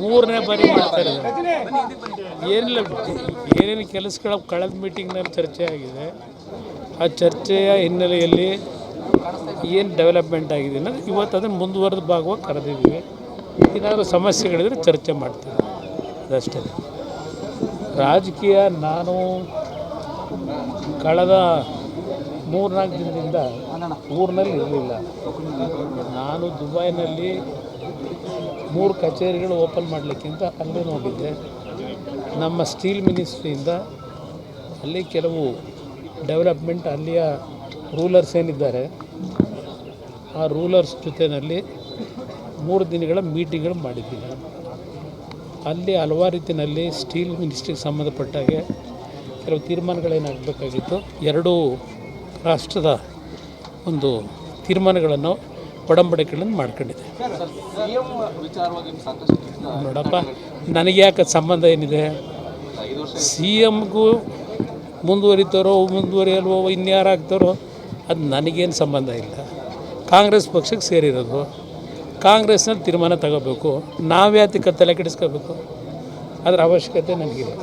ಮೂರನೇ ಬಾರಿ ಮಾಡ್ತಾ ಇದ್ದಾರೆ. ಏನಿಲ್ಲ, ಏನೇನು ಕೆಲಸಗಳ ಕಳೆದ ಮೀಟಿಂಗ್ನಲ್ಲಿ ಚರ್ಚೆ ಆಗಿದೆ. ಆ ಚರ್ಚೆಯ ಹಿನ್ನೆಲೆಯಲ್ಲಿ ಏನು ಡೆವಲಪ್ಮೆಂಟ್ ಆಗಿದೆ ಅನ್ನೋದು ಇವತ್ತು ಅದನ್ನು ಮುಂದುವರೆದ ಭಾಗವಾಗಿ ಕರೆದಿದ್ದೀವಿ. ಏನಾದರೂ ಸಮಸ್ಯೆಗಳಿದ್ರೆ ಚರ್ಚೆ ಮಾಡ್ತೀವಿ, ಅದಷ್ಟೇ. ರಾಜಕೀಯ ನಾನು ಕಳೆದ 3-4 ದಿನದಿಂದ ಊರಿನಲ್ಲಿ ಇರಲಿಲ್ಲ. ನಾನು ದುಬೈನಲ್ಲಿ 3 ಕಚೇರಿಗಳು ಓಪನ್ ಮಾಡಲಿಕ್ಕಿಂತ ಅಲ್ಲೇ ಹೋಗಿದ್ದೆ. ನಮ್ಮ ಸ್ಟೀಲ್ ಮಿನಿಸ್ಟ್ರಿಯಿಂದ ಅಲ್ಲಿ ಕೆಲವು ಡೆವಲಪ್ಮೆಂಟ್, ಅಲ್ಲಿಯ ರೂಲರ್ಸ್ ಏನಿದ್ದಾರೆ ಆ ರೂಲರ್ಸ್ ಜೊತೆಯಲ್ಲಿ 3 ದಿನಗಳ ಮೀಟಿಂಗ್ಗಳು ಮಾಡಿದ್ದೀನಿ. ಅಲ್ಲಿ ಹಲವಾರು ರೀತಿಯಲ್ಲಿ ಸ್ಟೀಲ್ ಮಿನಿಸ್ಟ್ರಿಗೆ ಸಂಬಂಧಪಟ್ಟಾಗೆ ಕೆಲವು ತೀರ್ಮಾನಗಳೇನಾಗಬೇಕಾಗಿತ್ತು. 2 ರಾಷ್ಟ್ರದ ಒಂದು ತೀರ್ಮಾನಗಳನ್ನು ಒಡಂಬಡಿಕೆಗಳನ್ನು ಮಾಡ್ಕೊಂಡಿದೆ. ನೋಡಪ್ಪ, ನನಗೆ ಯಾಕೆ ಸಂಬಂಧ ಏನಿದೆ? ಸಿ ಎಮ್ಗೂ ಮುಂದುವರಿಯಲ್ವೋ ಇನ್ಯಾರು ಆಗ್ತಾರೋ ಅದು ನನಗೇನು ಸಂಬಂಧ ಇಲ್ಲ. ಕಾಂಗ್ರೆಸ್ ಪಕ್ಷಕ್ಕೆ ಸೇರಿರೋದು, ಕಾಂಗ್ರೆಸ್ನಲ್ಲಿ ತೀರ್ಮಾನ ತಗೋಬೇಕು. ನಾವ್ಯಾತಕ್ಕೆ ತಲೆ ಕೆಡಿಸ್ಕೋಬೇಕು? ಅದರ ಅವಶ್ಯಕತೆ ನನಗಿಲ್ಲ.